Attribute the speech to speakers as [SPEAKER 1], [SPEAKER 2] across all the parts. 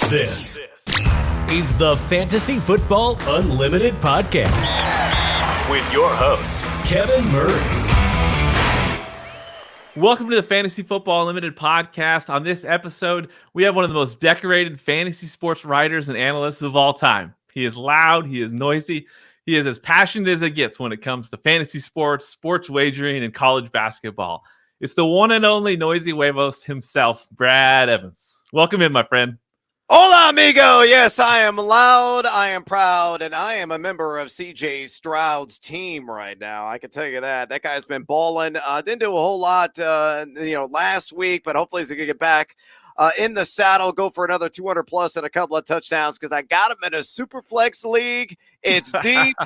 [SPEAKER 1] This is the Fantasy Football Unlimited podcast with your host, Kevin Murray.
[SPEAKER 2] Welcome to the Fantasy Football Unlimited podcast. On this episode, we have one of the most decorated fantasy sports writers and analysts of all time. He is loud, he is noisy, he is as passionate as it gets when it comes to fantasy sports, sports wagering, and college basketball. It's the one and only Noisy Huevos himself, Brad Evans. Welcome in, my friend.
[SPEAKER 3] Hola, amigo. Yes, I am loud, I am proud, and I am a member of CJ Stroud's team right now. I can tell you that. That guy's been balling. Didn't do a whole lot, last week, but hopefully he's going to get back in the saddle, go for another 200 plus and a couple of touchdowns because I got him in a super flex league. It's deep.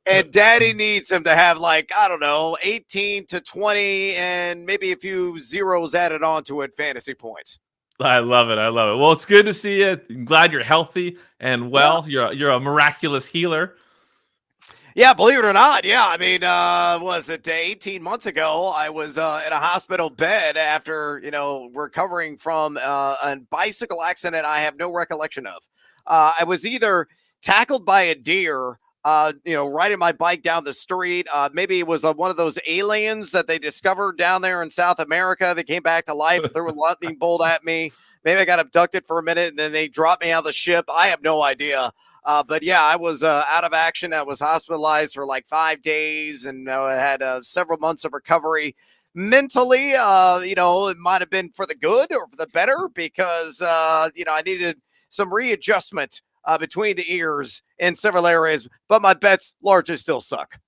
[SPEAKER 3] And daddy needs him to have 18 to 20 and maybe a few zeros added onto it fantasy points.
[SPEAKER 2] I love it. Well, it's good to see you. I'm glad you're healthy and well. Yeah. You're a miraculous healer.
[SPEAKER 3] Yeah, believe it or not. Yeah, I mean, was it 18 months ago? I was in a hospital bed after, recovering from a bicycle accident I have no recollection of. I was either tackled by a deer riding my bike down the street. Maybe it was one of those aliens that they discovered down there in South America. They came back to life. Threw a lightning bolt at me. Maybe I got abducted for a minute and then they dropped me out of the ship. I have no idea. But yeah, I was out of action. I was hospitalized for 5 days and I had several months of recovery. Mentally, it might have been for the good or for the better because, I needed some readjustment between the ears in several areas, but my bets largely still suck.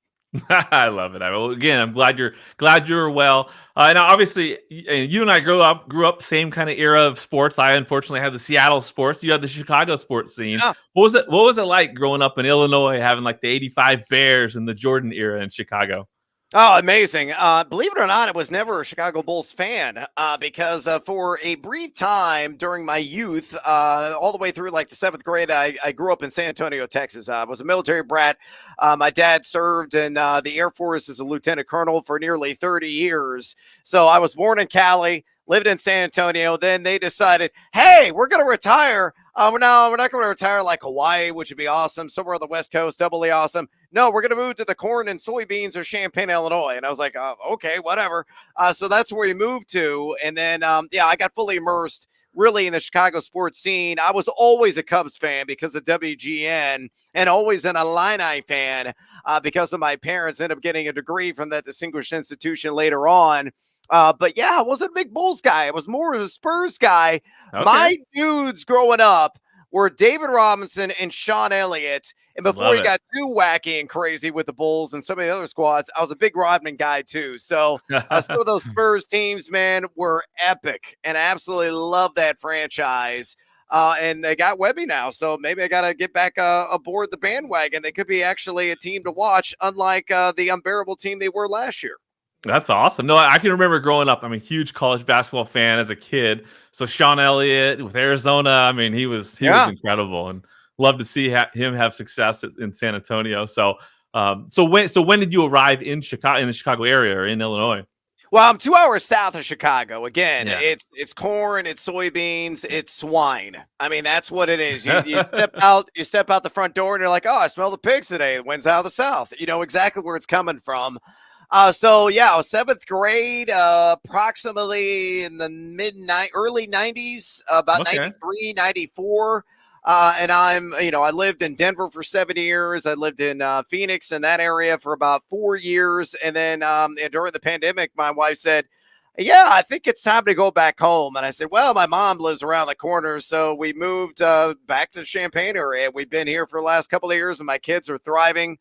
[SPEAKER 2] I love it. Again, I'm glad you're well. And obviously, you and I grew up same kind of era of sports. I unfortunately had the Seattle sports. You had the Chicago sports scene.
[SPEAKER 3] Yeah.
[SPEAKER 2] What was it like growing up in Illinois, having the '85 Bears and the Jordan era in Chicago?
[SPEAKER 3] Oh, amazing. Believe it or not, I was never a Chicago Bulls fan because for a brief time during my youth, all the way through the 7th grade, I grew up in San Antonio, Texas. I was a military brat. My dad served in the Air Force as a lieutenant colonel for nearly 30 years. So I was born in Cali, lived in San Antonio. Then they decided, hey, we're going to retire. We're not going to retire like Hawaii, which would be awesome. Somewhere on the West Coast, doubly awesome. No, we're going to move to the corn and soybeans of Champaign, Illinois. And I was like, okay, whatever. So that's where we moved to. And then, I got fully immersed really in the Chicago sports scene. I was always a Cubs fan because of WGN and always an Illini fan because of my parents. Ended up getting a degree from that distinguished institution later on. But yeah, I wasn't a big Bulls guy. I was more of a Spurs guy. Okay. My dudes growing up were David Robinson and Sean Elliott. And before he got too wacky and crazy with the Bulls and some of the other squads, I was a big Rodman guy too. So some of those Spurs teams, man, were epic and I absolutely love that franchise. And they got Webby now, so maybe I got to get back aboard the bandwagon. They could be actually a team to watch, unlike the unbearable team they were last year.
[SPEAKER 2] That's awesome. No, I can remember growing up. I'm a huge college basketball fan as a kid. So Sean Elliott with Arizona, I mean, he was incredible, and love to see him have success in San Antonio. So, when did you arrive in Chicago, in the Chicago area, or in Illinois?
[SPEAKER 3] Well, I'm 2 hours south of Chicago. Again, it's corn, it's soybeans, it's swine. I mean, that's what it is. You step out the front door, and you're like, oh, I smell the pigs today. The wind's out of the south. You know exactly where it's coming from. I was 7th grade, approximately in the early 90s, about 93, 94. And I lived in Denver for 7 years. I lived in Phoenix in that area for about 4 years. And then during the pandemic, my wife said, yeah, I think it's time to go back home. And I said, well, my mom lives around the corner. So we moved back to the Champaign area. We've been here for the last couple of years and my kids are thriving.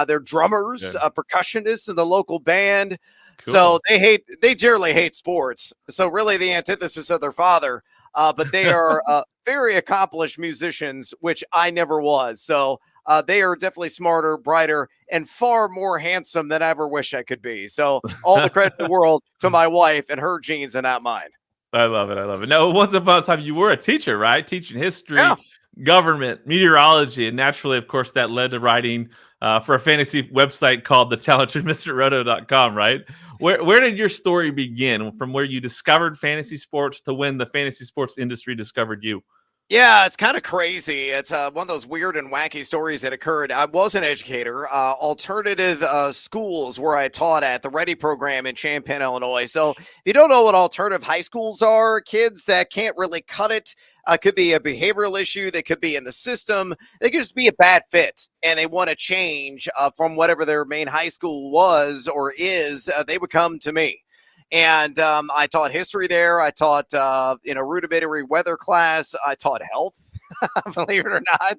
[SPEAKER 3] They're drummers, percussionists in the local band. Cool. So they generally hate sports. So really the antithesis of their father. But they are very accomplished musicians, which I never was. So they are definitely smarter, brighter, and far more handsome than I ever wish I could be. So all the credit in the world to my wife and her genes and not mine.
[SPEAKER 2] I love it. Now, once upon a time, you were a teacher, right? Teaching history, government, meteorology, and naturally, of course, that led to writing for a fantasy website called thetalentedmrroto.com, right? Where did your story begin? From where you discovered fantasy sports to when the fantasy sports industry discovered you?
[SPEAKER 3] Yeah, it's kind of crazy. It's one of those weird and wacky stories that occurred. I was an educator, alternative schools where I taught at the Ready program in Champaign, Illinois. So if you don't know what alternative high schools are, kids that can't really cut it, could be a behavioral issue. They could be in the system. They could just be a bad fit and they want to change from whatever their main high school was or is. They would come to me. And I taught history there. I taught in a rudimentary weather class. I taught health, believe it or not.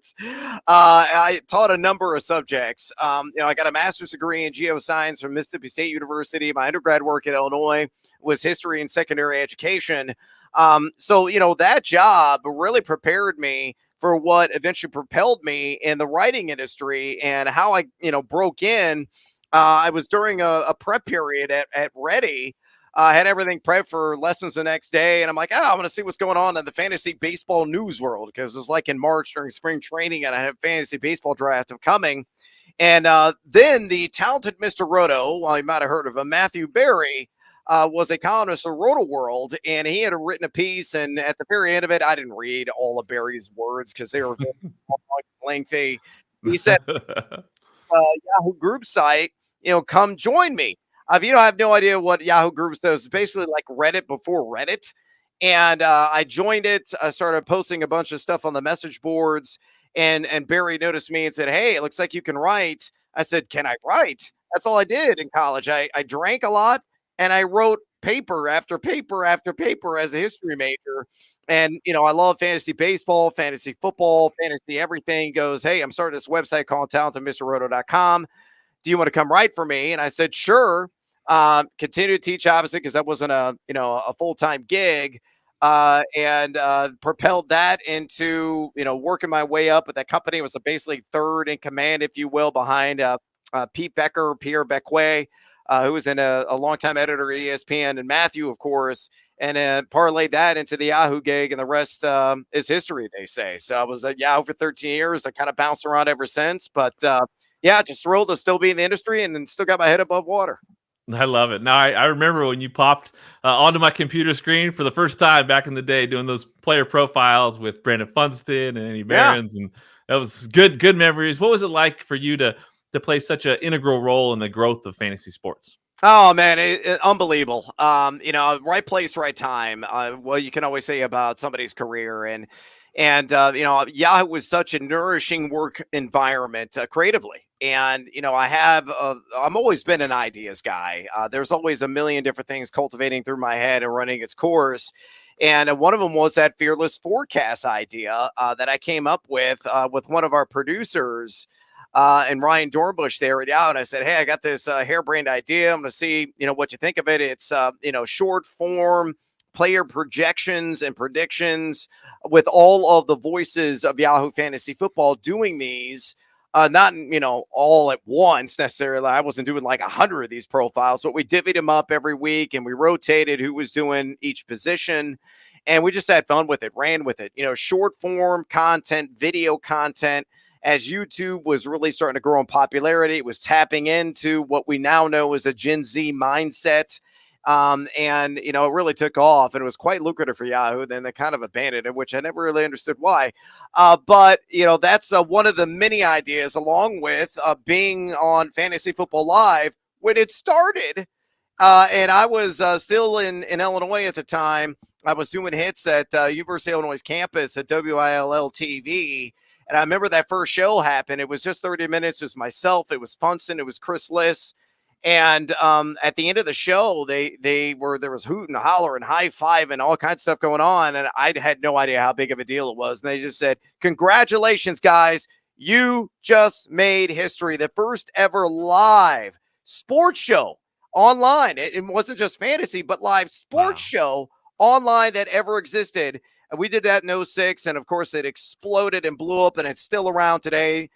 [SPEAKER 3] I taught a number of subjects. I got a master's degree in geoscience from Mississippi State University. My undergrad work at Illinois was history and secondary education. So that job really prepared me for what eventually propelled me in the writing industry and how I broke in. I was during a prep period at Ready. I had everything prepped for lessons the next day, and I'm like, I want to see what's going on in the fantasy baseball news world because it was like in March during spring training, and I had a fantasy baseball draft coming. And then the talented Mr. Roto, well, you might have heard of him, Matthew Berry, was a columnist for Roto World, and he had written a piece. And at the very end of it, I didn't read all of Berry's words because they were very lengthy. He said, Yahoo group site, come join me. I have no idea what Yahoo Groups does. It's basically like Reddit before Reddit. And I joined it. I started posting a bunch of stuff on the message boards. And Barry noticed me and said, hey, it looks like you can write. I said, can I write? That's all I did in college. I drank a lot and I wrote paper after paper after paper as a history major. And, I love fantasy baseball, fantasy football, fantasy everything. Goes, hey, I'm starting this website called talentedmrroto.com. Do you want to come write for me? And I said, sure. Continue to teach, obviously, because that wasn't a full-time gig, and propelled that into working my way up. But that company was basically third in command, if you will, behind Pierre Becquet, who was in a longtime editor at ESPN, and Matthew, of course, and parlayed that into the Yahoo gig, and the rest is history, they say. So I was at Yahoo for 13 years. I kind of bounced around ever since, but just thrilled to still be in the industry and then still got my head above water.
[SPEAKER 2] I love it. Now, I remember when you popped onto my computer screen for the first time back in the day doing those player profiles with Brandon Funston and Andy Behrens, and that was good memories. What was it like for you to play such an integral role in the growth of fantasy sports?
[SPEAKER 3] Oh man, unbelievable. Right place, right time. Well, you can always say about somebody's career, and Yahoo was such a nourishing work environment creatively. And I'm always been an ideas guy. There's always a million different things cultivating through my head and running its course. And one of them was that fearless forecast idea that I came up with one of our producers. And Ryan Dornbush there at Yahoo. And I said, hey, I got this harebrained idea. I'm going to see, what you think of it. It's, short form player projections and predictions with all of the voices of Yahoo Fantasy Football doing these. Not, all at once necessarily. I wasn't doing like 100 of these profiles, but we divvied them up every week and we rotated who was doing each position. And we just had fun with it, ran with it, short form content, video content. As YouTube was really starting to grow in popularity, it was tapping into what we now know as a Gen Z mindset. It really took off and it was quite lucrative for Yahoo. Then they kind of abandoned it, which I never really understood why. But that's one of the many ideas, along with being on Fantasy Football Live when it started. And I was still in Illinois at the time. I was doing hits at University of Illinois campus at WILL TV. And I remember that first show happened. It was just 30 minutes. It was myself. It was Funston. It was Chris Liss. And at the end of the show, there was hoot and holler and high five and all kinds of stuff going on. And I had no idea how big of a deal it was. And they just said, congratulations, guys. You just made history. The first ever live sports show online. It wasn't just fantasy, but live sports show online that ever existed. We did that in 2006, and of course it exploded and blew up, and it's still around today.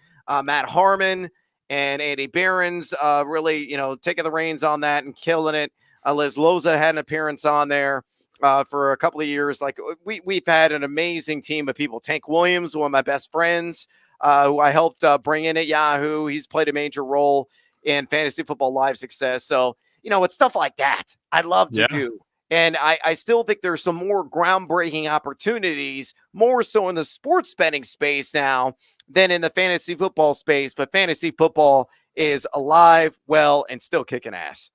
[SPEAKER 3] Matt Harmon and Andy Behrens really, taking the reins on that and killing it. Liz Loza had an appearance on there for a couple of years. Like we've had an amazing team of people. Tank Williams, one of my best friends, who I helped bring in at Yahoo. He's played a major role in Fantasy Football Live success. So, it's stuff like that I love to do. And I still think there's some more groundbreaking opportunities, more so in the sports betting space now than in the fantasy football space. But fantasy football is alive, well, and still kicking ass.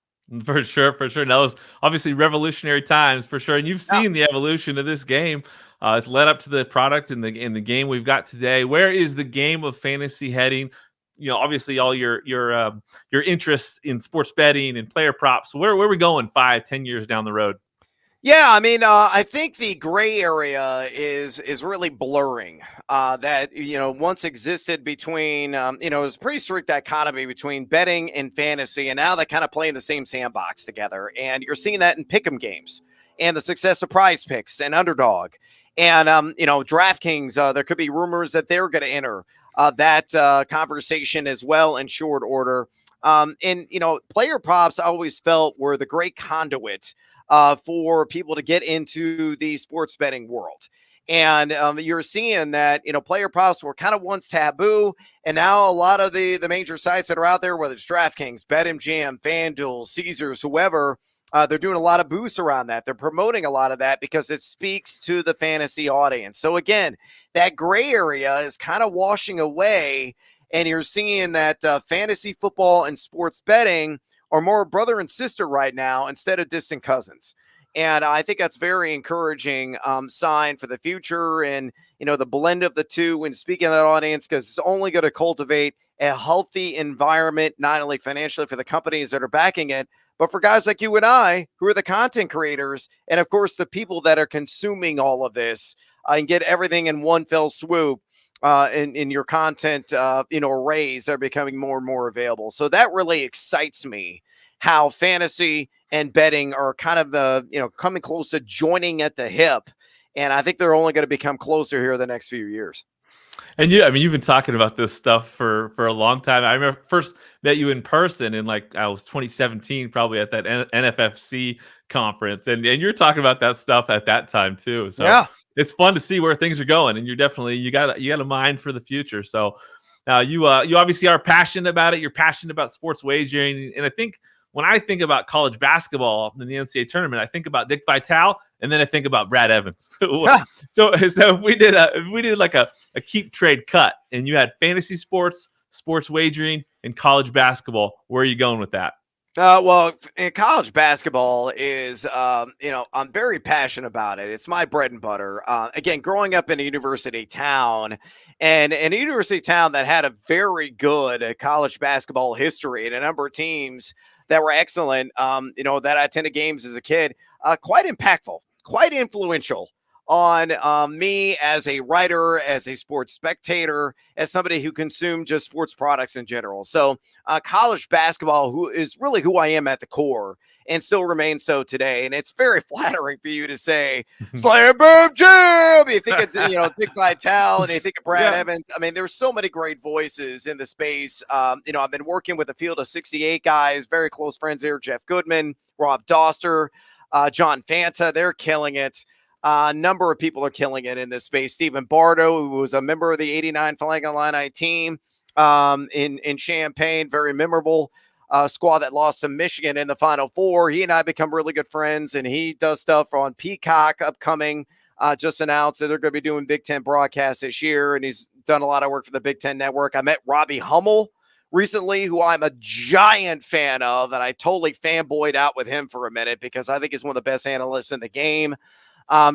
[SPEAKER 2] For sure, for sure. That was obviously revolutionary times for sure. And you've
[SPEAKER 3] Yeah.
[SPEAKER 2] seen the evolution of this game. It's led up to the product in the game we've got today. Where is the game of fantasy heading? Obviously all your interests in sports betting and player props. Where are we going 5, 10 years down the road?
[SPEAKER 3] Yeah, I mean, I think the gray area is really blurring. That once existed between it was a pretty strict dichotomy between betting and fantasy, and now they kind of play in the same sandbox together. And you're seeing that in pick'em games and the success of Prize Picks and Underdog, and DraftKings. There could be rumors that they're going to enter that conversation as well in short order. And player props I always felt were the great conduit for people to get into the sports betting world. And you're seeing that, player props were kind of once taboo. And now a lot of the major sites that are out there, whether it's DraftKings, BetMGM, FanDuel, Caesars, whoever, they're doing a lot of boosts around that. They're promoting a lot of that because it speaks to the fantasy audience. So again, that gray area is kind of washing away. And you're seeing that fantasy football and sports betting are more brother and sister right now instead of distant cousins. And I think that's very encouraging sign for the future and, the blend of the two when speaking of that audience, because it's only going to cultivate a healthy environment, not only financially for the companies that are backing it, but for guys like you and I, who are the content creators. And of course, the people that are consuming all of this and get everything in one fell swoop. In your content, arrays that are becoming more and more available. So that really excites me how fantasy and betting are kind of, coming close to joining at the hip. And I think they're only going to become closer here the next few years.
[SPEAKER 2] And you've been talking about this stuff for a long time. I remember first met you in person in I was 2017, probably at that NFFC conference, and you're talking about that stuff at that time too. So
[SPEAKER 3] yeah,
[SPEAKER 2] it's fun to see where things are going, and you got a mind for the future. So now you obviously are passionate about it. You're passionate about sports wagering, and I think when I think about college basketball in the NCAA tournament, I think about Dick Vitale, and then I think about Brad Evans. So if we did like a keep trade cut, and you had fantasy sports, sports wagering, and college basketball, where are you going with that?
[SPEAKER 3] Well, in college basketball is, I'm very passionate about it. It's my bread and butter. Again, growing up in a university town and a university town that had a very good college basketball history and a number of teams that were excellent, that I attended games as a kid, quite impactful, quite influential on me as a writer, as a sports spectator, as somebody who consumed just sports products in general. So college basketball, who is really who I am at the core and still remains so today. And it's very flattering for you to say, Slam Boom Jam! You think of, Dick Vitale and you think of Brad Evans. I mean, there's so many great voices in the space. I've been working with a field of 68 guys, very close friends here, Jeff Goodman, Rob Doster, John Fanta. They're killing it. A number of people are killing it in this space. Stephen Bardo, who was a member of the 89 Flying Illini team in Champaign, very memorable squad that lost to Michigan in the Final Four. He and I become really good friends, and he does stuff on Peacock upcoming. Just announced that they're going to be doing Big Ten broadcasts this year, and he's done a lot of work for the Big Ten Network. I met Robbie Hummel recently, who I'm a giant fan of, and I totally fanboyed out with him for a minute because I think he's one of the best analysts in the game.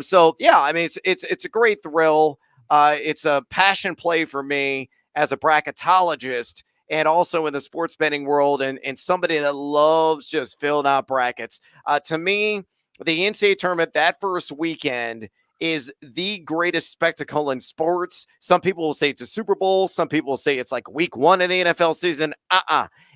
[SPEAKER 3] So yeah, I mean, it's a great thrill. It's a passion play for me as a bracketologist and also in the sports betting world and somebody that loves just filling out brackets. To me, the NCAA tournament, that first weekend is the greatest spectacle in sports. Some people will say it's a Super Bowl. Some people will say it's like week one of the NFL season.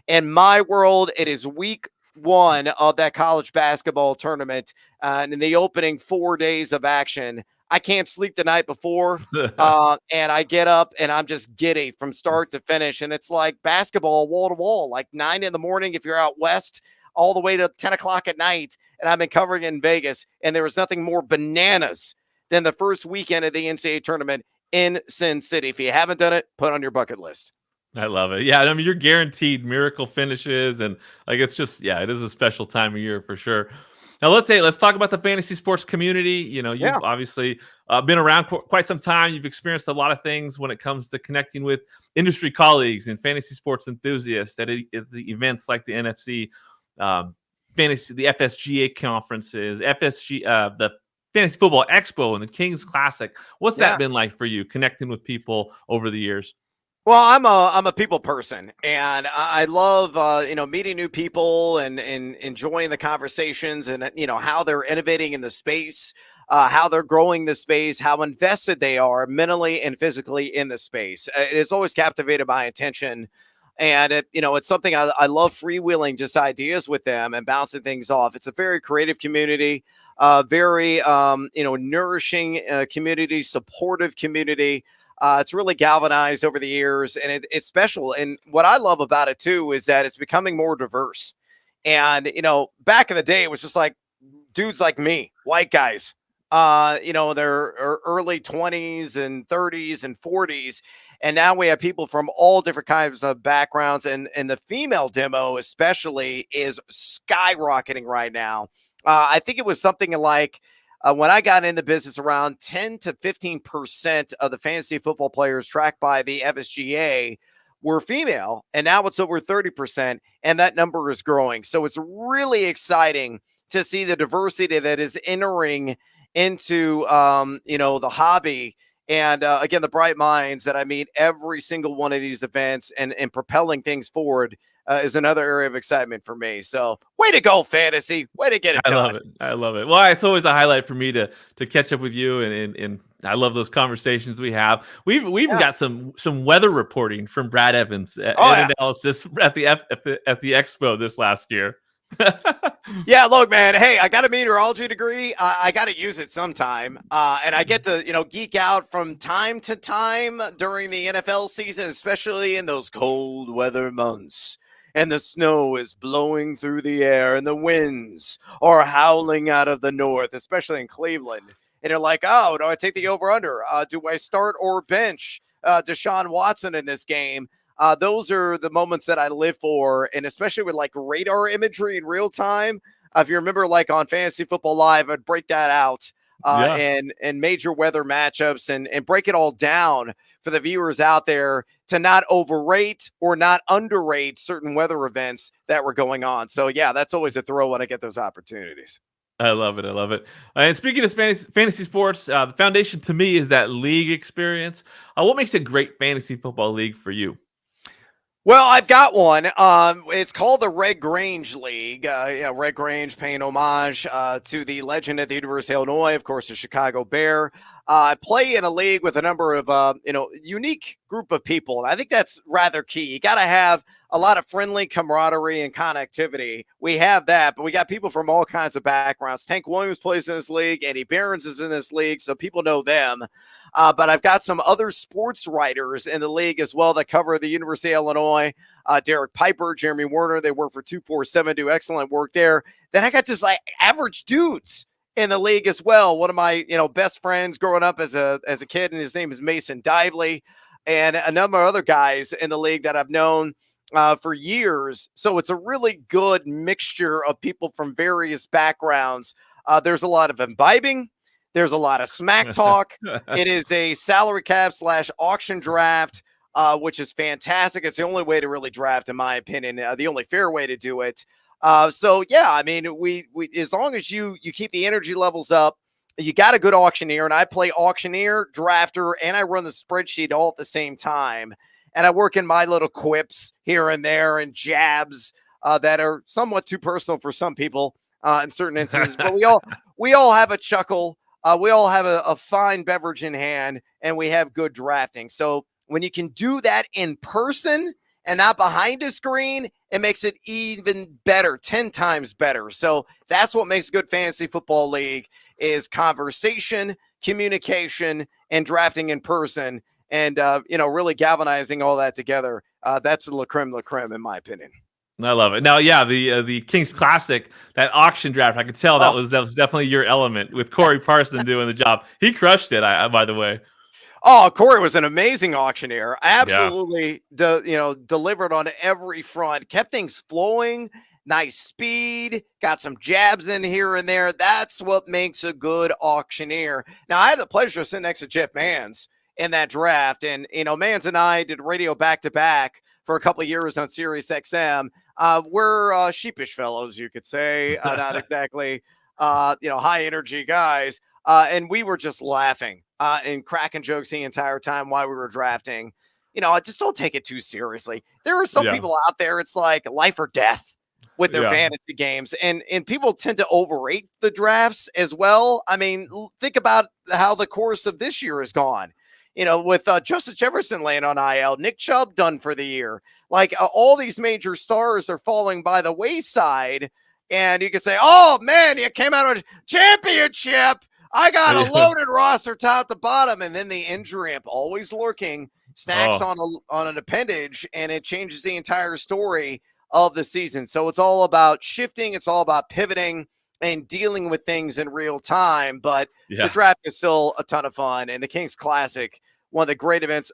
[SPEAKER 3] In my world, it is week one of that college basketball tournament, and in the opening 4 days of action, I can't sleep the night before, and I get up and I'm just giddy from start to finish, and it's like basketball wall to wall, like 9 in the morning if you're out west, all the way to 10 o'clock at night, and I've been covering it in Vegas, and there was nothing more bananas than the first weekend of the NCAA tournament in Sin City. If you haven't done it, put it on your bucket list.
[SPEAKER 2] I love it. Yeah, I mean, you're guaranteed miracle finishes, and it's just, it is a special time of year for sure. Now let's talk about the fantasy sports community.
[SPEAKER 3] Yeah.
[SPEAKER 2] You've obviously been around quite some time. You've experienced a lot of things when it comes to connecting with industry colleagues and fantasy sports enthusiasts at the events like the NFC, um, fantasy, the FSGA conferences, the Fantasy Football Expo, and the Kings Classic. What's that
[SPEAKER 3] Yeah.
[SPEAKER 2] been like for you, connecting with people over the years?
[SPEAKER 3] Well, I'm a people person, and I love meeting new people and enjoying the conversations, and how they're innovating in the space, how they're growing the space, how invested they are mentally and physically in the space. It has always captivated my attention, and it's something I love freewheeling just ideas with them and bouncing things off. It's a very creative community, very nourishing community, supportive community. It's really galvanized over the years, and it's special. And what I love about it too is that it's becoming more diverse. And back in the day, it was just like dudes like me, white guys, their early 20s and 30s and 40s. And now we have people from all different kinds of backgrounds, and the female demo especially is skyrocketing right now. I think it was something like when I got in the business, around 10 to 15% of the fantasy football players tracked by the FSGA were female, and now it's over 30%, and that number is growing. So it's really exciting to see the diversity that is entering into the hobby. And again, the bright minds that I meet every single one of these events and propelling things forward is another area of excitement for me. So way to go, fantasy. Way to get it
[SPEAKER 2] I
[SPEAKER 3] done.
[SPEAKER 2] love it. I love it. Well, it's always a highlight for me to catch up with you, and I love those conversations we have. We've even got some weather reporting from Brad Evans and analysis at the expo this last year.
[SPEAKER 3] Yeah, look, man. Hey, I got a meteorology degree. I got to use it sometime, and I get to geek out from time to time during the NFL season, especially in those cold weather months. And the snow is blowing through the air, and the winds are howling out of the north, especially in Cleveland. And you're like, oh, do I take the over under? Do I start or bench Deshaun Watson in this game? Those are the moments that I live for, and especially with like radar imagery in real time. If you remember, like on Fantasy Football Live, I'd break that out and major weather matchups and break it all down for the viewers out there to not overrate or not underrate certain weather events that were going on. So yeah, that's always a thrill when I get those opportunities.
[SPEAKER 2] I love it. I love it. And speaking of fantasy sports, the foundation to me is that league experience. What makes a great fantasy football league for you?
[SPEAKER 3] Well, I've got one. It's called the Red Grange League. Red Grange paying homage to the legend at the University of Illinois, of course, the Chicago Bear. I play in a league with a number of, unique group of people. And I think that's rather key. You got to have a lot of friendly camaraderie and connectivity. We have that, but we got people from all kinds of backgrounds. Tank Williams plays in this league. Eddie Behrens is in this league, so people know them. But I've got some other sports writers in the league as well that cover the University of Illinois. Derek Piper, Jeremy Werner, they work for 247, do excellent work there. Then I got just like average dudes in the league as well. One of my best friends growing up as a kid, and his name is Mason Dively, and a number of other guys in the league that I've known for years. So it's a really good mixture of people from various backgrounds. There's a lot of imbibing. There's a lot of smack talk. It is a salary cap / auction draft, which is fantastic. It's the only way to really draft, in my opinion, the only fair way to do it. So yeah, I mean, we as long as you keep the energy levels up, you got a good auctioneer, and I play auctioneer, drafter, and I run the spreadsheet all at the same time. And I work in my little quips here and there and jabs that are somewhat too personal for some people in certain instances. But we all have a chuckle. We all have a fine beverage in hand, and we have good drafting. So when you can do that in person and not behind a screen, it makes it even better, 10 times better. So that's what makes a good fantasy football league is conversation, communication, and drafting in person. And, really galvanizing all that together. That's the la creme in my opinion.
[SPEAKER 2] I love it. Now, yeah, the Kings Classic, that auction draft, I could tell that was definitely your element with Corey Parson doing the job. He crushed it, by the way.
[SPEAKER 3] Oh, Corey was an amazing auctioneer. Absolutely, delivered on every front, kept things flowing, nice speed, got some jabs in here and there. That's what makes a good auctioneer. Now, I had the pleasure of sitting next to Jeff Mans in that draft. And, Mans and I did radio back to back for a couple of years on Sirius XM. We're sheepish fellows, you could say, not exactly, high energy guys. And we were just laughing and cracking jokes the entire time while we were drafting. I just don't take it too seriously. There are some people out there, it's like life or death with their fantasy games. And people tend to overrate the drafts as well. I mean, think about how the course of this year has gone. With Justin Jefferson laying on IL, Nick Chubb done for the year. Like all these major stars are falling by the wayside. And you can say, oh, man, you came out of a championship. I got a loaded roster top to bottom. And then the injury amp always lurking, snacks on an appendage, and it changes the entire story of the season. So it's all about shifting. It's all about pivoting and dealing with things in real time. But the draft is still a ton of fun. And the Kings Classic, one of the great events.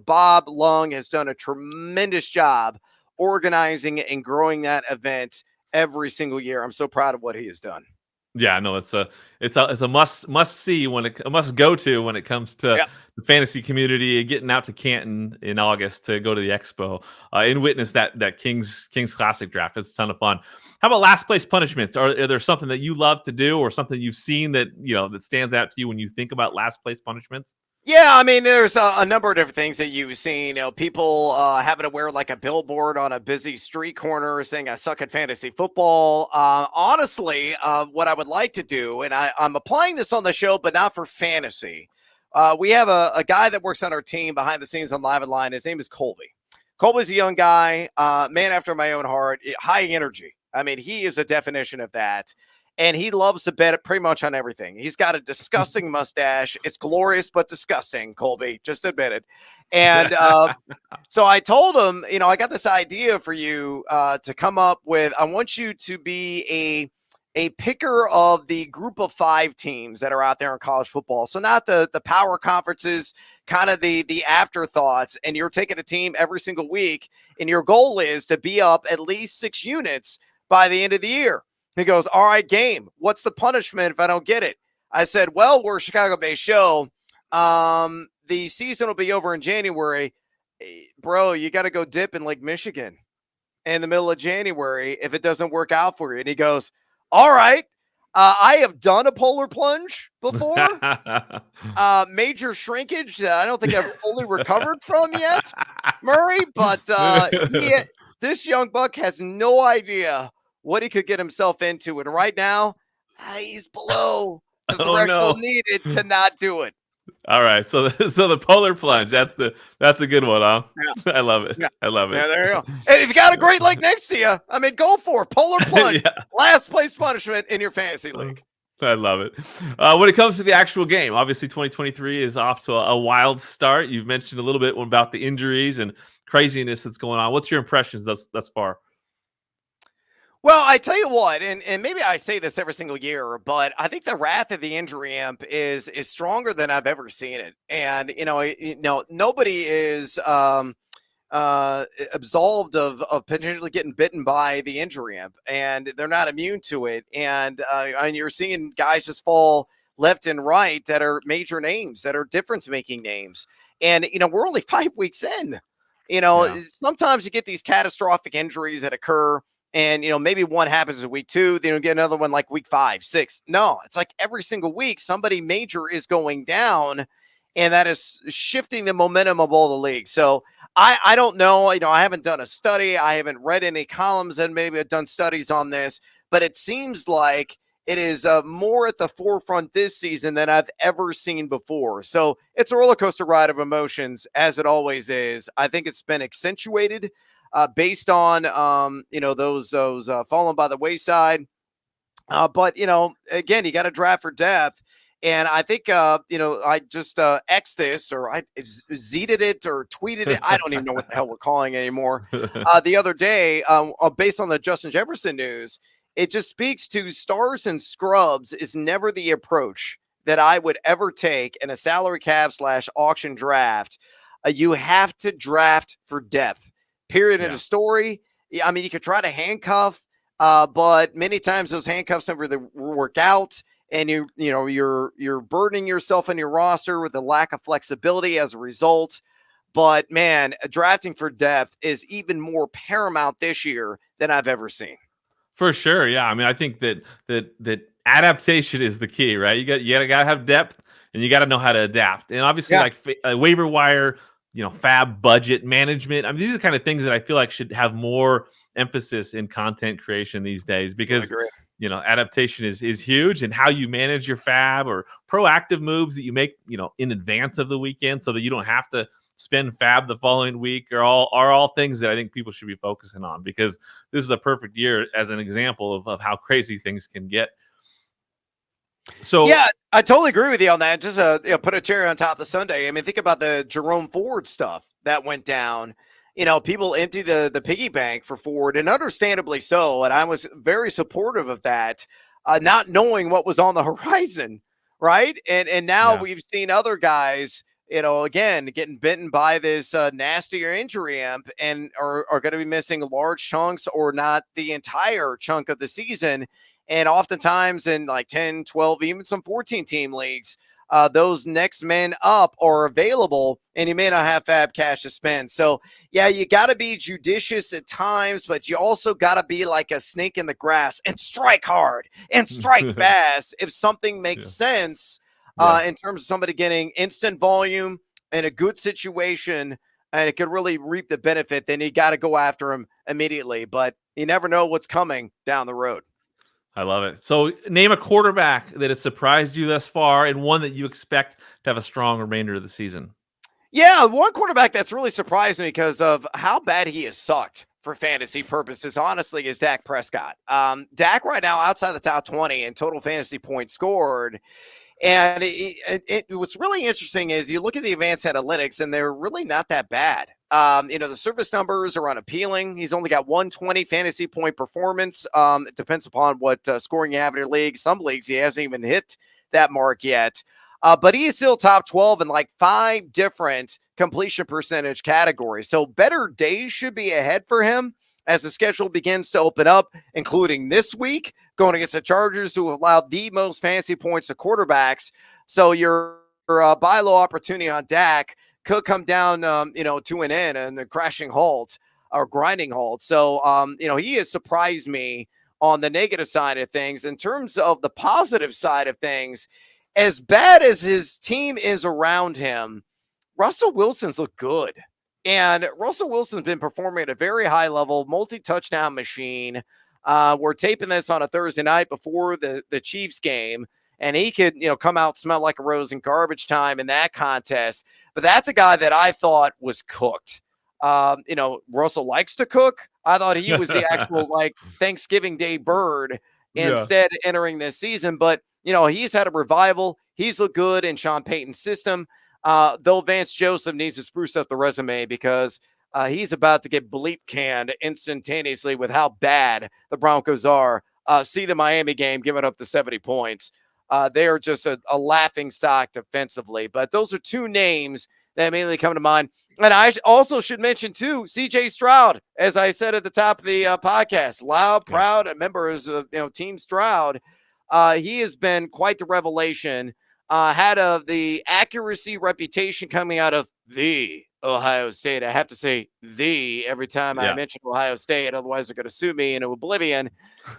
[SPEAKER 3] Bob Lung has done a tremendous job organizing and growing that event every single year. I'm so proud of what he has done.
[SPEAKER 2] Yeah, no, it's a must see a must go to when it comes to the fantasy community, getting out to Canton in August to go to the expo and witness that Kings Classic draft. It's a ton of fun. How about last place punishments? Are there something that you love to do, or something you've seen that that stands out to you when you think about last place punishments?
[SPEAKER 3] Yeah, I mean, there's a number of different things that you've seen. People having to wear like a billboard on a busy street corner saying I suck at fantasy football. Honestly, what I would like to do, and I'm applying this on the show, but not for fantasy. We have a guy that works on our team behind the scenes on Live and Line. His name is Colby. Colby's a young guy, man after my own heart, high energy. I mean, he is a definition of that. And he loves to bet pretty much on everything. He's got a disgusting mustache. It's glorious, but disgusting, Colby. Just admit it. And so I told him, I got this idea for you to come up with. I want you to be a picker of the group of 5 teams that are out there in college football. So not the power conferences, kind of the afterthoughts. And you're taking a team every single week. And your goal is to be up at least 6 units by the end of the year. He goes, all right, game. What's the punishment if I don't get it? I said, well, we're a Chicago-based show. The season will be over in January. Bro, you got to go dip in Lake Michigan in the middle of January if it doesn't work out for you. And he goes, all right. I have done a polar plunge before. Major shrinkage that I don't think I've fully recovered from yet, Murray. But this young buck has no idea what he could get himself into. And right now, he's below the threshold needed to not do it.
[SPEAKER 2] All right. So the polar plunge, that's a good one, huh? Yeah. I love it. Yeah. I love it.
[SPEAKER 3] Yeah, there you go. Hey, if you got a great lake next to you, I mean, go for it. Polar plunge. Last place punishment in your fantasy league.
[SPEAKER 2] I love it. When it comes to the actual game, obviously 2023 is off to a wild start. You've mentioned a little bit about the injuries and craziness that's going on. What's your impressions thus far?
[SPEAKER 3] Well, I tell you what, and maybe I say this every single year, but I think the wrath of the injury imp is stronger than I've ever seen it. And, nobody is absolved of potentially getting bitten by the injury imp, and they're not immune to it. And you're seeing guys just fall left and right that are major names, that are difference-making names. And, we're only 5 weeks in. Sometimes you get these catastrophic injuries that occur. And, maybe one happens in week 2, then you get another one like week 5, 6. No, it's like every single week, somebody major is going down, and that is shifting the momentum of all the leagues. So I don't know. I haven't done a study. I haven't read any columns, and maybe I've done studies on this, but it seems like it is more at the forefront this season than I've ever seen before. So it's a roller coaster ride of emotions, as it always is. I think it's been accentuated based on, those fallen by the wayside. But, again, you got to draft for depth. And I think, I just X'd this, or I Z'd it or tweeted it. I don't even know what the hell we're calling it anymore. The other day, based on the Justin Jefferson news, it just speaks to stars and scrubs is never the approach that I would ever take in a salary cap / auction draft. You have to draft for depth. Period. In a story. I mean, you could try to handcuff but many times those handcuffs never work out, and you're burdening yourself in your roster with the lack of flexibility as a result. But man, drafting for depth is even more paramount this year than I've ever seen.
[SPEAKER 2] For sure, yeah. I mean, I think that adaptation is the key, right? You gotta have depth, and you got to know how to adapt. And obviously,
[SPEAKER 3] Yeah,
[SPEAKER 2] like waiver wire, fab budget management. I mean, these are the kind of things that I feel like should have more emphasis in content creation these days
[SPEAKER 3] I
[SPEAKER 2] because
[SPEAKER 3] agree.
[SPEAKER 2] adaptation is huge, and how you manage your fab or proactive moves that you make, in advance of the weekend, so that you don't have to spend fab the following week are all things that I think people should be focusing on, because this is a perfect year as an example of how crazy things can get. So
[SPEAKER 3] Yeah, I totally agree with you on that. Just put a cherry on top of the Sunday. I mean, think about the Jerome Ford stuff that went down. People empty the piggy bank for Ford, and understandably so. And I was very supportive of that, not knowing what was on the horizon, right? And now
[SPEAKER 2] yeah.
[SPEAKER 3] we've seen other guys, again getting bitten by this nastier injury amp, and are going to be missing large chunks or not the entire chunk of the season. And oftentimes in like 10, 12, even some 14 team leagues, those next men up are available, and you may not have fab cash to spend. So, yeah, you got to be judicious at times, but you also got to be like a snake in the grass and strike hard and strike fast if something makes
[SPEAKER 2] Yeah.
[SPEAKER 3] sense
[SPEAKER 2] Yeah.
[SPEAKER 3] in terms of somebody getting instant volume in a good situation, and it could really reap the benefit. Then you got to go after him immediately, but you never know what's coming down the road.
[SPEAKER 2] I love it. So name a quarterback that has surprised you thus far, and one that you expect to have a strong remainder of the season.
[SPEAKER 3] Yeah, one quarterback that's really surprised me because of how bad he has sucked for fantasy purposes, honestly, is Dak Prescott. Dak right now outside the top 20 in total fantasy points scored. And what's really interesting is you look at the advanced analytics, and they're really not that bad. The service numbers are unappealing. He's only got 120 fantasy point performance. It depends upon what scoring you have in your league. Some leagues he hasn't even hit that mark yet. But he is still top 12 in like 5 different completion percentage categories. So better days should be ahead for him as the schedule begins to open up, including this week, going against the Chargers, who have allowed the most fantasy points to quarterbacks. So your buy low opportunity on Dak could come down, to an end and a crashing halt or grinding halt. So, he has surprised me on the negative side of things. In terms of the positive side of things, as bad as his team is around him, Russell Wilson's looked good. And Russell Wilson's been performing at a very high level, multi-touchdown machine. We're taping this on a Thursday night before the Chiefs game, and he could, come out smell like a rose in garbage time in that contest. But that's a guy that I thought was cooked. Russell likes to cook. I thought he was the actual like Thanksgiving Day bird
[SPEAKER 2] Yeah.
[SPEAKER 3] instead entering this season. But he's had a revival. He's looked good in Sean Payton's system. Though Vance Joseph needs to spruce up the resume because he's about to get bleep canned instantaneously with how bad the Broncos are. See the Miami game, giving up the 70 points. They are just a laughing stock defensively. But those are two names that immediately come to mind. And I also should mention, too, C.J. Stroud, as I said at the top of the podcast. Loud, proud, members of Team Stroud. He has been quite the revelation. Had the accuracy reputation coming out of the Ohio State. I have to say the every time I
[SPEAKER 2] Yeah.
[SPEAKER 3] mention Ohio State, otherwise they're going to sue me into oblivion.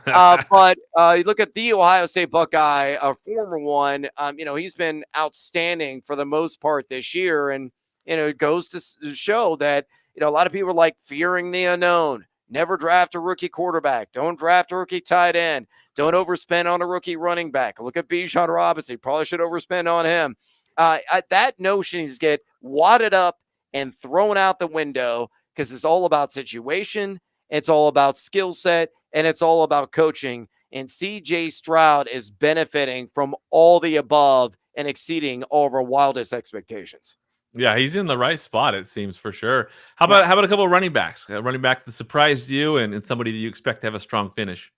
[SPEAKER 3] But you look at the Ohio State Buckeye, a former one. He's been outstanding for the most part this year, and it goes to show that a lot of people are like fearing the unknown. Never draft a rookie quarterback. Don't draft a rookie tight end. Don't overspend on a rookie running back. Look at Bijan Robinson. Probably should overspend on him. That notion is get wadded up and thrown out the window because it's all about situation. It's all about skill set, and it's all about coaching. And C.J. Stroud is benefiting from all the above and exceeding all of our wildest expectations.
[SPEAKER 2] Yeah, he's in the right spot, it seems, for sure. How about a couple of running backs? A running back that surprised you, and somebody that you expect to have a strong finish.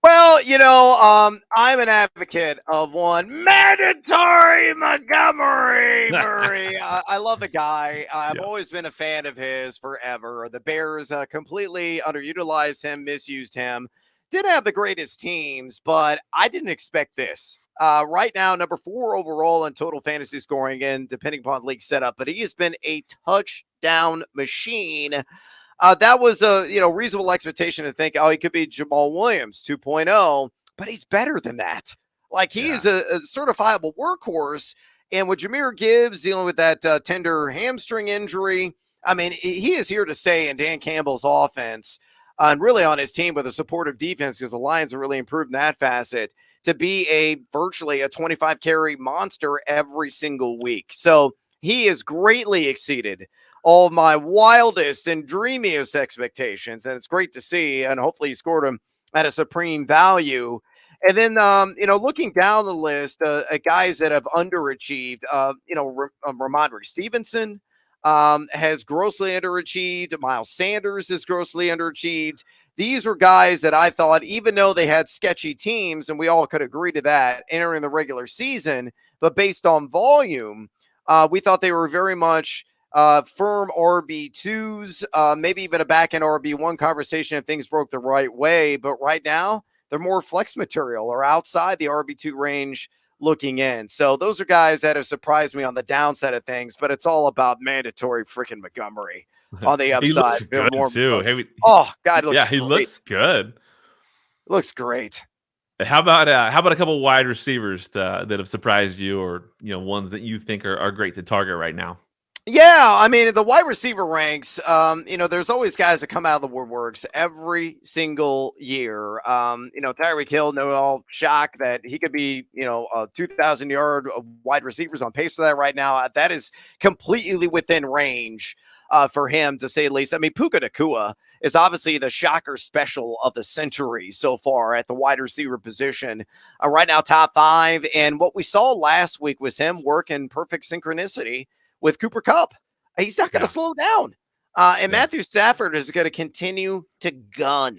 [SPEAKER 3] Well, I'm an advocate of one mandatory Montgomery Murray. I love the guy. I've
[SPEAKER 2] Yeah.
[SPEAKER 3] always been a fan of his forever. The Bears completely underutilized him, misused him. did have the greatest teams, but I didn't expect this. Right now, number 4 overall in total fantasy scoring, and depending upon league setup, but he has been a touchdown machine. That was a reasonable expectation to think, oh, he could be Jamal Williams 2.0, but he's better than that. Like he is a certifiable workhorse. And with Jahmyr Gibbs dealing with that tender hamstring injury, I mean, he is here to stay in Dan Campbell's offense and really on his team with a supportive defense because the Lions have really improved in that facet to be virtually a 25 carry monster every single week. So he has greatly exceeded all my wildest and dreamiest expectations. And it's great to see. And hopefully he scored him at a supreme value. And then, looking down the list, at guys that have underachieved, Ramondre Stevenson has grossly underachieved. Miles Sanders is grossly underachieved. These were guys that I thought, even though they had sketchy teams, and we all could agree to that entering the regular season, but based on volume, we thought they were very much firm RB2s, maybe even a back-end RB1 conversation if things broke the right way. But right now, they're more flex material or outside the RB2 range looking in. So those are guys that have surprised me on the downside of things, but it's all about mandatory freaking Montgomery on the upside.
[SPEAKER 2] He looks good too.
[SPEAKER 3] God,
[SPEAKER 2] he looks good.
[SPEAKER 3] Looks great.
[SPEAKER 2] How about a couple wide receivers that have surprised you, or ones that you think are great to target right now?
[SPEAKER 3] Yeah, I mean, the wide receiver ranks, there's always guys that come out of the woodworks every single year. Tyreek Hill, no shock that he could be, a 2,000-yard wide receivers on pace for that right now. That is completely within range for him, to say the least. I mean, Puka Nacua is obviously the shocker special of the century so far at the wide receiver position. Right now, top 5. And what we saw last week was him work in perfect synchronicity with Cooper Kupp. He's not going to slow down. Matthew Stafford is going to continue to gun.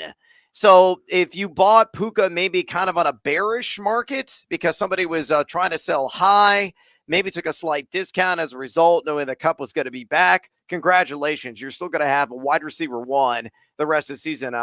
[SPEAKER 3] So if you bought Puka maybe kind of on a bearish market because somebody was trying to sell high, maybe took a slight discount as a result, knowing that Kupp was going to be back, congratulations. You're still going to have a wide receiver 1 the rest of the season.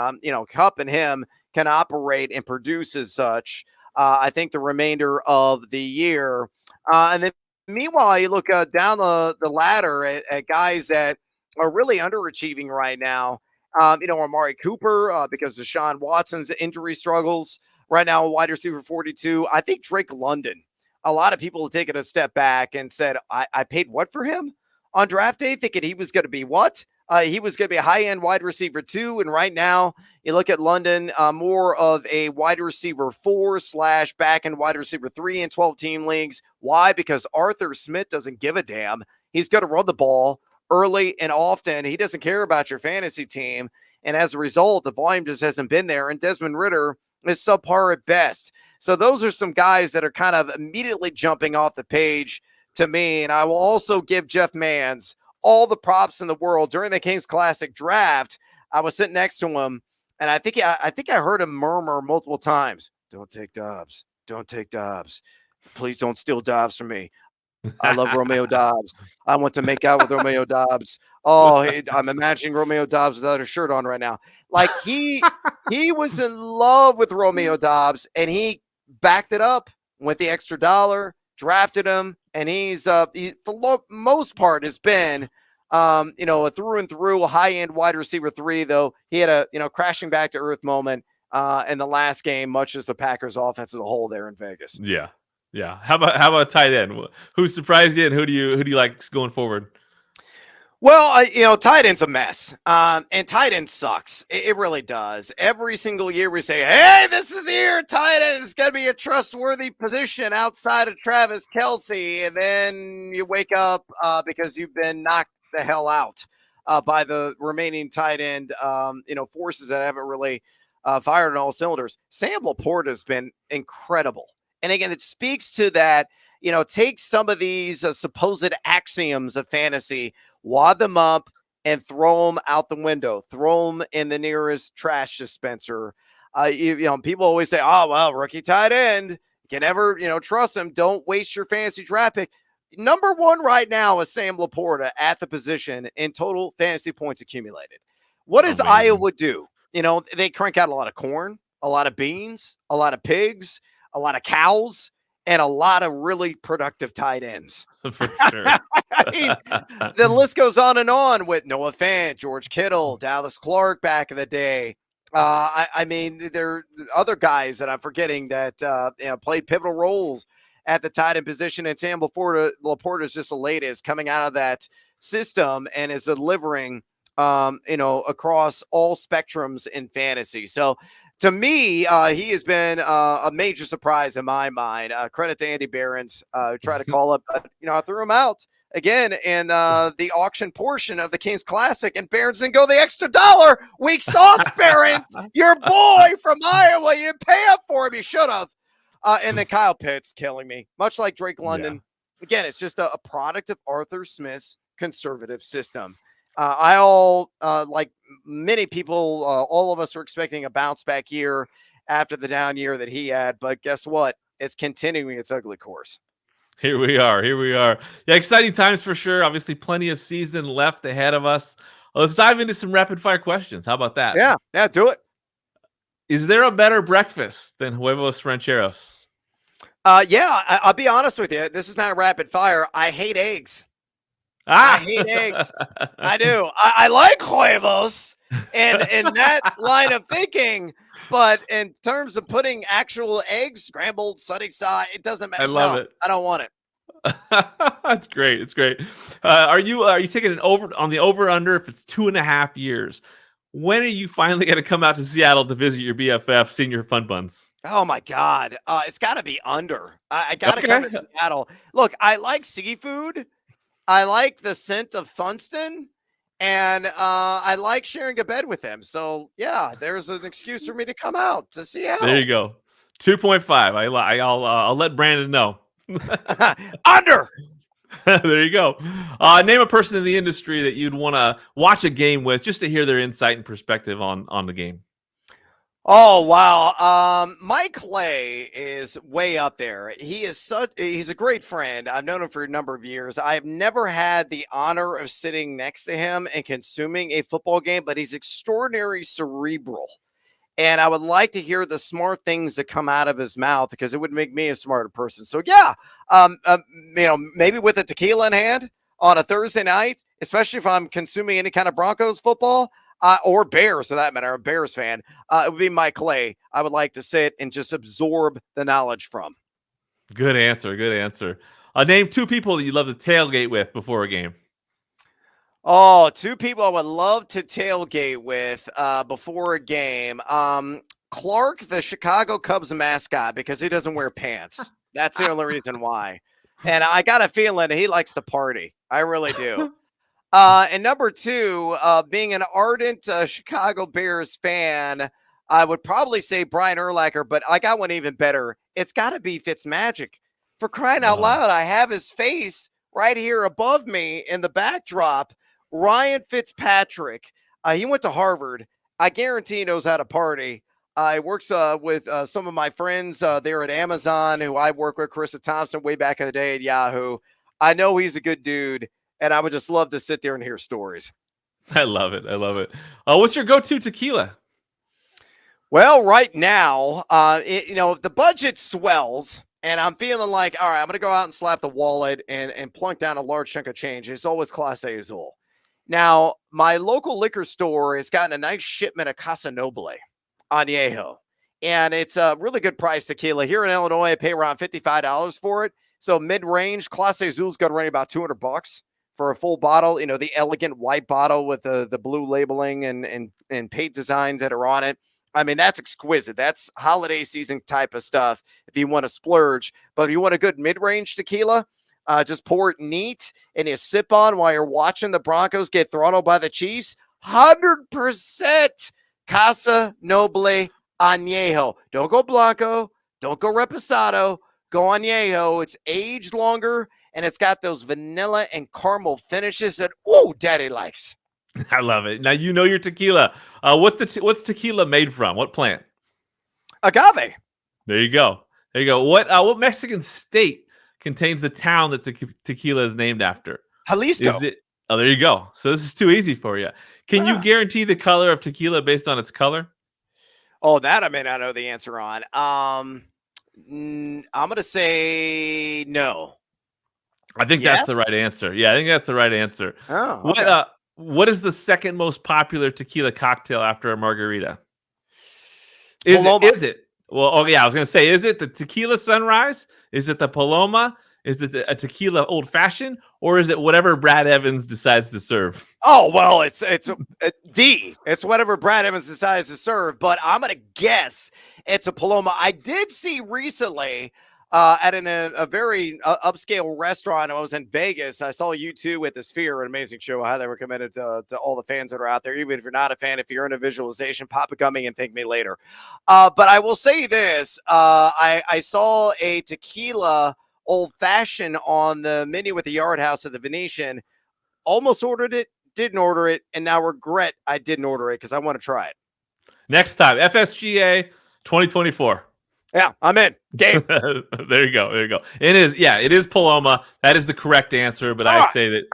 [SPEAKER 3] Kupp and him can operate and produce as such, I think, the remainder of the year. And then meanwhile, you look down the ladder at guys that are really underachieving right now. Amari Cooper, because of Deshaun Watson's injury struggles right now, wide receiver 42. I think Drake London, a lot of people have taken a step back and said, I paid what for him on draft day, thinking he was going to be what? He was going to be a high-end wide receiver 2, and right now you look at London, more of a wide receiver 4 / back-end wide receiver 3 in 12-team leagues. Why? Because Arthur Smith doesn't give a damn. He's going to run the ball early and often. He doesn't care about your fantasy team, and as a result, the volume just hasn't been there, and Desmond Ridder is subpar at best. So those are some guys that are kind of immediately jumping off the page to me, and I will also give Jeff Manns all the props in the world. During the Kings Classic draft, I was sitting next to him, and I think I heard him murmur multiple times, "Don't take Dobbs. Don't take Dobbs. Please don't steal Dobbs from me. I love Romeo Dobbs. I want to make out with Romeo Dobbs. Oh, I'm imagining Romeo Dobbs without a shirt on right now." Like he was in love with Romeo Dobbs, and he backed it up, went the extra dollar, drafted him, and he's for the most part has been a through and through high-end wide receiver 3, though he had a crashing back to earth moment in the last game, much as the Packers offense as a whole there in Vegas.
[SPEAKER 2] Yeah. How about tight end? Who surprised you, and who do you like going forward?
[SPEAKER 3] Well, tight end's a mess, and tight end sucks. It really does. Every single year we say, "Hey, this is the year tight end is going to be a trustworthy position outside of Travis Kelce," and then you wake up because you've been knocked the hell out by the remaining tight end, forces that haven't really fired on all cylinders. Sam Laporta has been incredible, and again, it speaks to that. Take some of these supposed axioms of fantasy, wad them up, and throw them out the window. Throw them in the nearest trash dispenser. People always say, "Oh, well, rookie tight end, you can never, trust him. Don't waste your fantasy draft pick." Number 1 right now is Sam Laporta at the position in total fantasy points accumulated. What does Iowa do? They crank out a lot of corn, a lot of beans, a lot of pigs, a lot of cows, and a lot of really productive tight ends.
[SPEAKER 2] For sure.
[SPEAKER 3] I mean, the list goes on with Noah Fant, George Kittle, Dallas Clark back in the day. I mean, there are other guys that I'm forgetting that played pivotal roles at the tight end position, and Sam Laporta is just the latest coming out of that system and is delivering, across all spectrums in fantasy. So to me, he has been a major surprise in my mind. Credit to Andy Behrens, who tried to call up, but I threw him out again in the auction portion of the Kings Classic, and Behrens didn't go the extra $1. Weak sauce, Behrens, your boy from Iowa. You didn't pay up for him. You should have. And then Kyle Pitts killing me, much like Drake London. Yeah. Again, it's just a product of Arthur Smith's conservative system. Like many people, all of us are expecting a bounce back year after the down year that he had. But guess what? It's continuing its ugly course.
[SPEAKER 2] Here we are. Yeah, exciting times for sure. Obviously, plenty of season left ahead of us. Let's dive into some rapid fire questions. How about that?
[SPEAKER 3] Yeah, do it.
[SPEAKER 2] Is there a better breakfast than huevos rancheros?
[SPEAKER 3] I'll be honest with you. This is not rapid fire. I hate eggs. I hate eggs. I do. I like huevos and in that line of thinking, but in terms of putting actual eggs, scrambled, sunny side, it doesn't matter.
[SPEAKER 2] I love it.
[SPEAKER 3] I don't want it.
[SPEAKER 2] That's great. It's great. Are you taking an over on the over under if it's 2.5 years? When are you finally going to come out to Seattle to visit your BFF, Senior Fun Buns?
[SPEAKER 3] Oh my God. It's got to be under. I got to come to Seattle. Look, I like seafood. I like the scent of Funston, and I like sharing a bed with him. So, yeah, there's an excuse for me to come out to Seattle.
[SPEAKER 2] There you go. 2.5. I'll let Brandon know.
[SPEAKER 3] Under.
[SPEAKER 2] There you go. Name a person in the industry that you'd want to watch a game with just to hear their insight and perspective on the game.
[SPEAKER 3] Oh, wow. Mike Clay is way up there. He's a great friend. I've known him for a number of years. I've never had the honor of sitting next to him and consuming a football game, but he's extraordinarily cerebral. And I would like to hear the smart things that come out of his mouth because it would make me a smarter person. So yeah, maybe with a tequila in hand on a Thursday night, especially if I'm consuming any kind of Broncos football, or Bears for that matter, I'm a Bears fan. It would be Mike Clay. I would like to sit and just absorb the knowledge from.
[SPEAKER 2] Good answer. Name 2 people that you love to tailgate with before a game.
[SPEAKER 3] Oh, 2 people I would love to tailgate with before a game. Clark, the Chicago Cubs mascot, because he doesn't wear pants. That's the only reason why. And I got a feeling he likes to party. I really do. And number 2, being an ardent Chicago Bears fan, I would probably say Brian Urlacher, but I got one even better. It's got to be Fitzmagic. For crying out loud, I have his face right here above me in the backdrop. Ryan Fitzpatrick. He went to Harvard. I guarantee he knows how to party. He works with some of my friends there at Amazon, who I work with, Carissa Thompson, way back in the day at Yahoo. I know he's a good dude, and I would just love to sit there and hear stories.
[SPEAKER 2] I love it. What's your go-to tequila?
[SPEAKER 3] Well, right now, if the budget swells and I'm feeling like, all right, I'm going to go out and slap the wallet and plunk down a large chunk of change, it's always Clase Azul. Now, my local liquor store has gotten a nice shipment of Casa Noble Añejo, and it's a really good price tequila. Here in Illinois, I pay around $55 for it. So mid-range, Clase Azul's got running about $200 for a full bottle. The elegant white bottle with the blue labeling and paint designs that are on it. I mean, that's exquisite. That's holiday season type of stuff if you want to splurge. But if you want a good mid-range tequila, just pour it neat and you sip on while you're watching the Broncos get throttled by the Chiefs. 100% Casa Noble Añejo. Don't go Blanco. Don't go Reposado. Go Añejo. It's aged longer, and it's got those vanilla and caramel finishes that, Daddy likes.
[SPEAKER 2] I love it. Now you know your tequila. What's tequila made from? What plant?
[SPEAKER 3] Agave.
[SPEAKER 2] There you go. What Mexican state contains the town that tequila is named after?
[SPEAKER 3] Jalisco.
[SPEAKER 2] Is it? Oh, there you go. So this is too easy for you. Can you guarantee the color of tequila based on its color?
[SPEAKER 3] Oh, that I may not know the answer on. I'm gonna say no.
[SPEAKER 2] I think that's the
[SPEAKER 3] Yes.
[SPEAKER 2] right answer. Yeah, I think that's the right answer.
[SPEAKER 3] Oh,
[SPEAKER 2] What
[SPEAKER 3] okay.
[SPEAKER 2] uh what is the second most popular tequila cocktail after a margarita?
[SPEAKER 3] Paloma.
[SPEAKER 2] Is it? Well, oh yeah, I was gonna say, is it the tequila sunrise? Is it the Paloma? Is it a tequila old fashioned? Or is it whatever Brad Evans decides to serve?
[SPEAKER 3] Oh well, it's D. It's whatever Brad Evans decides to serve. But I'm gonna guess it's a Paloma. I did see recently at a very upscale restaurant. I was in Vegas. I saw you two at the Sphere, an amazing show. I highly recommend it to all the fans that are out there. Even if you're not a fan, if you're in a visualization, pop a gummy and thank me later. But I will say this: I saw a tequila old fashioned on the menu at the Yard House at the Venetian. Almost ordered it, didn't order it, and now regret I didn't order it because I want to try it.
[SPEAKER 2] Next time, FSGA 2024.
[SPEAKER 3] Yeah, I'm in. Game.
[SPEAKER 2] There you go. There you go. It is Paloma. That is the correct answer. But I
[SPEAKER 3] Alright.
[SPEAKER 2] say that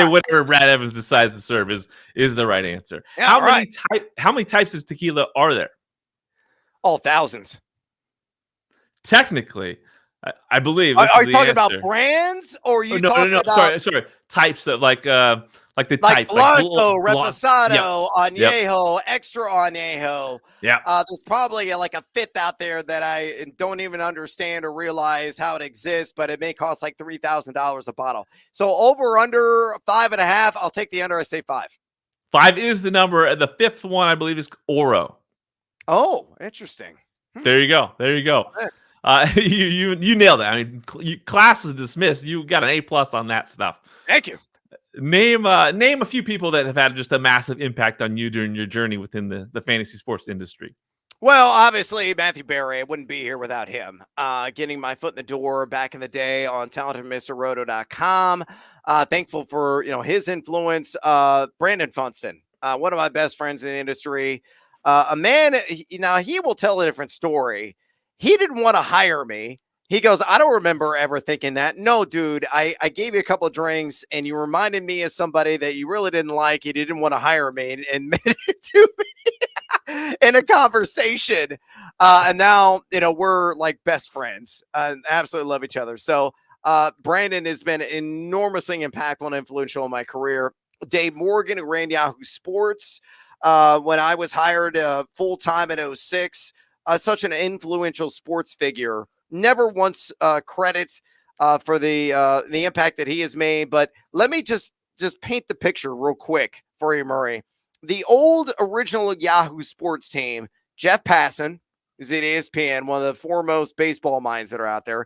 [SPEAKER 2] whatever Brad Evans decides to serve is the right answer.
[SPEAKER 3] Yeah,
[SPEAKER 2] How many types of tequila are there?
[SPEAKER 3] Oh, thousands.
[SPEAKER 2] Technically, I believe.
[SPEAKER 3] Are you talking about brands or are you talking about
[SPEAKER 2] Sorry. Types of like the
[SPEAKER 3] like
[SPEAKER 2] types
[SPEAKER 3] Blanco,
[SPEAKER 2] like
[SPEAKER 3] Reposado,
[SPEAKER 2] Yep.
[SPEAKER 3] Añejo, Extra Añejo?
[SPEAKER 2] Yeah.
[SPEAKER 3] There's probably like a fifth out there that I don't even understand or realize how it exists, but it may cost like $3,000 a bottle. So over under 5.5, I'll take the under. I say 5.
[SPEAKER 2] 5 is the number. The fifth one, I believe, is Oro.
[SPEAKER 3] Oh, interesting.
[SPEAKER 2] There you go. You nailed it. I mean, class is dismissed. You got an A+ on that stuff.
[SPEAKER 3] Thank you.
[SPEAKER 2] Name a few people that have had just a massive impact on you during your journey within the fantasy sports industry.
[SPEAKER 3] Well, obviously, Matthew Berry, I wouldn't be here without him. Getting my foot in the door back in the day on talentedmrroto.com. Thankful for his influence. Brandon Funston, one of my best friends in the industry. A man, he will tell a different story. He didn't want to hire me. He goes, I don't remember ever thinking that. No, dude, I gave you a couple of drinks and you reminded me of somebody that you really didn't like. You didn't want to hire me and made it to me in a conversation. And now, we're like best friends and absolutely love each other. So Brandon has been enormously impactful and influential in my career. Dave Morgan, who ran Yahoo Sports when I was hired full-time in 2006. Such an influential sports figure. Never once credit for the impact that he has made. But let me just paint the picture real quick for you, Murray. The old original Yahoo Sports team, Jeff Passan, who's at ESPN, one of the foremost baseball minds that are out there.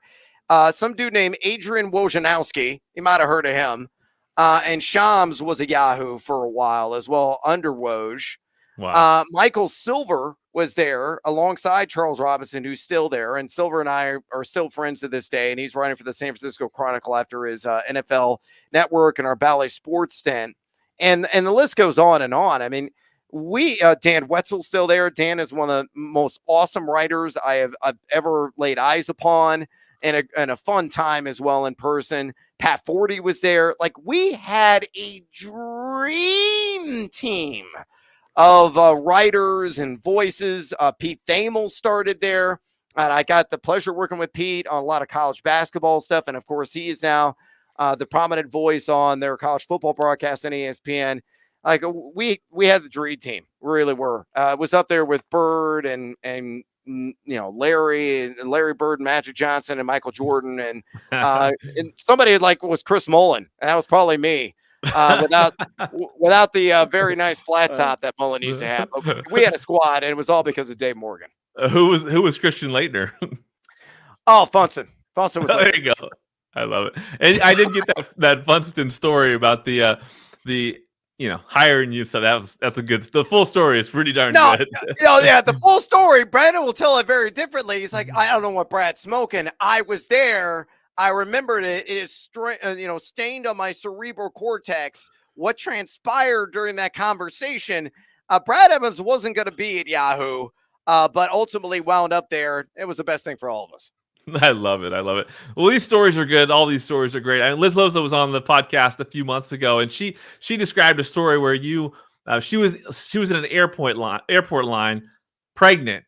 [SPEAKER 3] Some dude named Adrian Wojnarowski, you might have heard of him. And Shams was a Yahoo for a while as well, under Woj.
[SPEAKER 2] Wow.
[SPEAKER 3] Michael Silver was there alongside Charles Robinson, who's still there. And Silver and I are still friends to this day. And he's writing for the San Francisco Chronicle after his NFL network and our Bally Sports stint. And the list goes on and on. I mean, Dan Wetzel's still there. Dan is one of the most awesome writers I've ever laid eyes upon, and a fun time as well in person. Pat Forty was there. Like, we had a dream team of writers and voices. Pete Thamel started there, and I got the pleasure working with Pete on a lot of college basketball stuff. And of course, he is now the prominent voice on their college football broadcast on ESPN. Like, we had the dream team, we really were. It was up there with Bird and Larry Bird and Magic Johnson and Michael Jordan and somebody was Chris Mullen, and that was probably me. Without the very nice flat top that Mullen used to have. But we had a squad, and it was all because of Dave Morgan.
[SPEAKER 2] Who was Christian Laettner?
[SPEAKER 3] Oh, Funston. Funston was
[SPEAKER 2] there you go. I love it. And I did get that Funston story about the hiring you. So that's a good. The full story is pretty darn good.
[SPEAKER 3] Yeah, the full story. Brandon will tell it very differently. He's like, I don't know what Brad's smoking. I was there. I remembered it. It is stained on my cerebral cortex. What transpired during that conversation? Brad Evans wasn't going to be at Yahoo, but ultimately wound up there. It was the best thing for all of us.
[SPEAKER 2] I love it. Well, these stories are good. All these stories are great. Liz Loza was on the podcast a few months ago, and she described a story where she was in an airport line, pregnant,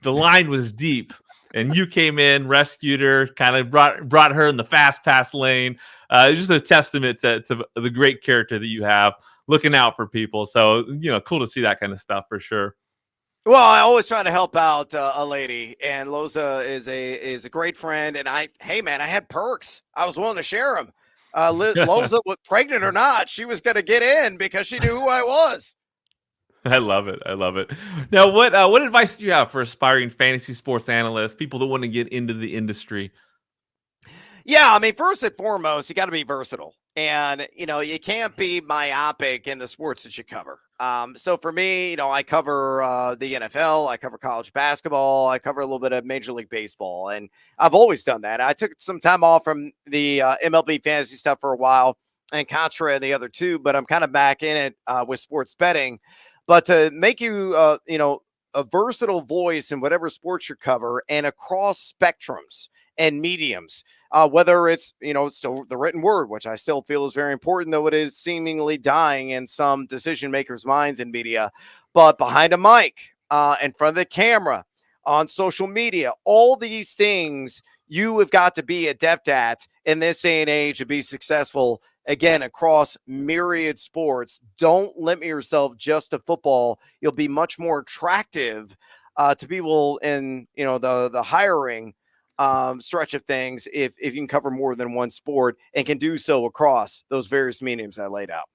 [SPEAKER 2] the line was deep, and you came in, rescued her, kind of brought her in the fast pass lane. It's just a testament to the great character that you have, looking out for people. So, cool to see that kind of stuff for sure.
[SPEAKER 3] Well, I always try to help out a lady, and Loza is a great friend. And I had perks. I was willing to share them. Loza, was pregnant or not, she was going to get in because she knew who I was.
[SPEAKER 2] I love it. Now, what advice do you have for aspiring fantasy sports analysts, people that want to get into the industry?
[SPEAKER 3] Yeah, I mean, first and foremost, you got to be versatile. And, you can't be myopic in the sports that you cover. So for me, I cover the NFL, I cover college basketball, I cover a little bit of Major League Baseball. And I've always done that. I took some time off from the MLB fantasy stuff for a while and Contra and the other two, but I'm kind of back in it with sports betting. But to make you, a versatile voice in whatever sports you cover and across spectrums and mediums, whether it's, still the written word, which I still feel is very important, though it is seemingly dying in some decision makers' minds in media, but behind a mic, in front of the camera, on social media, all these things you have got to be adept at in this day and age to be successful, again, across myriad sports. Don't limit yourself just to football. You'll be much more attractive to people in, the hiring stretch of things if you can cover more than one sport and can do so across those various mediums I laid out.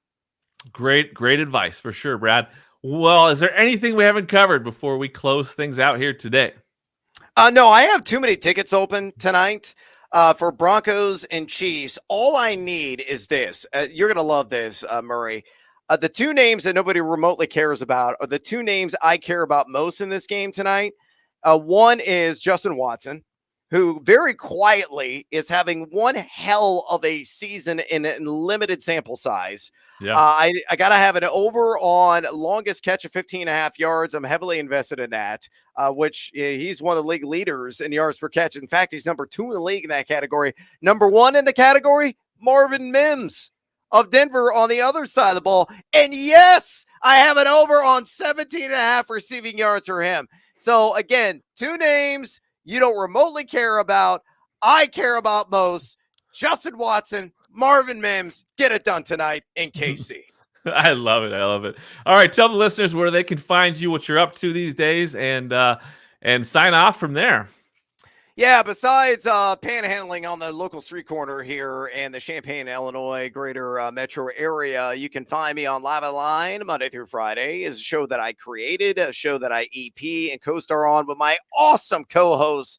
[SPEAKER 2] Great advice for sure, Brad. Well, is there anything we haven't covered before we close things out here today?
[SPEAKER 3] No, I have too many tickets open tonight for Broncos and Chiefs. All I need is this. You're going to love this, Murray. The two names that nobody remotely cares about are the two names I care about most in this game tonight. One is Justin Watson, who very quietly is having one hell of a season in limited sample size.
[SPEAKER 2] Yeah.
[SPEAKER 3] I got to have an over on longest catch of 15.5 yards. I'm heavily invested in that, which he's one of the league leaders in yards per catch. In fact, he's number 2 in the league in that category. Number 1 in the category, Marvin Mims of Denver on the other side of the ball. And yes, I have an over on 17.5 receiving yards for him. So again, two names you don't remotely care about. I care about most. Justin Watson, Marvin Mims, get it done tonight in KC.
[SPEAKER 2] I love it. All right, tell the listeners where they can find you, what you're up to these days, and sign off from there.
[SPEAKER 3] Yeah, besides panhandling on the local street corner here in the Champaign, Illinois, greater metro area, you can find me on Live Line Monday through Friday. Is a show that I created, a show that I EP and co-star on with my awesome co-hosts,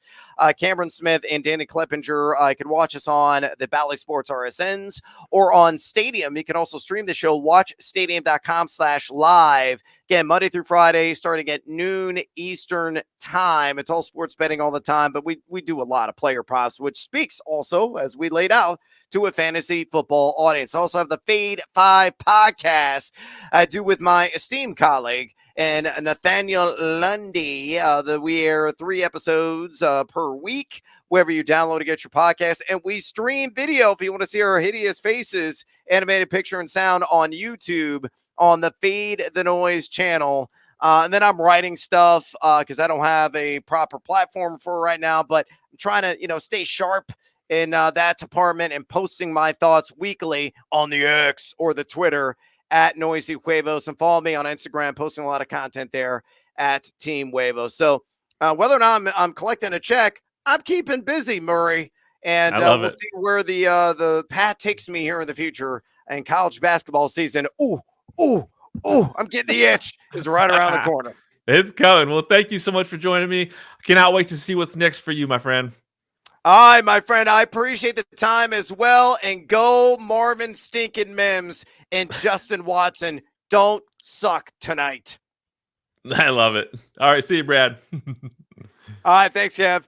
[SPEAKER 3] Cameron Smith and Danny Kleppinger. You can watch us on the Bally Sports RSNs or on Stadium. You can also stream the show, watchstadium.com/live. Again, Monday through Friday, starting at noon Eastern time. It's all sports betting all the time, but we do a lot of player props, which speaks also, as we laid out, to a fantasy football audience. I also have the Fade 5 podcast I do with my esteemed colleague and Nathaniel Lundy. We air 3 episodes per week, wherever you download to get your podcast. And we stream video if you want to see our hideous faces, animated picture and sound on YouTube on the Fade the Noise channel. And then I'm writing stuff because I don't have a proper platform for it right now, but I'm trying to, stay sharp in that department and posting my thoughts weekly on the X or the Twitter at Noisy Huevos, and follow me on Instagram, posting a lot of content there at Team Huevos. So whether or not I'm collecting a check, I'm keeping busy, Murray, and we'll see where the path takes me here in the future. And college basketball season, I'm getting the itch, is right around the corner.
[SPEAKER 2] It's coming. Well, thank you so much for joining me. I cannot wait to see what's next for you, my friend.
[SPEAKER 3] All right, my friend. I appreciate the time as well. And go Marvin Stinkin' Mims and Justin Watson. Don't suck tonight.
[SPEAKER 2] I love it. All right, see you, Brad.
[SPEAKER 3] All right, thanks, Kev.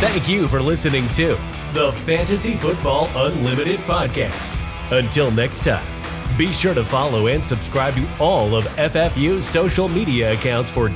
[SPEAKER 1] Thank you for listening to the Fantasy Football Unlimited podcast. Until next time, be sure to follow and subscribe to all of FFU's social media accounts for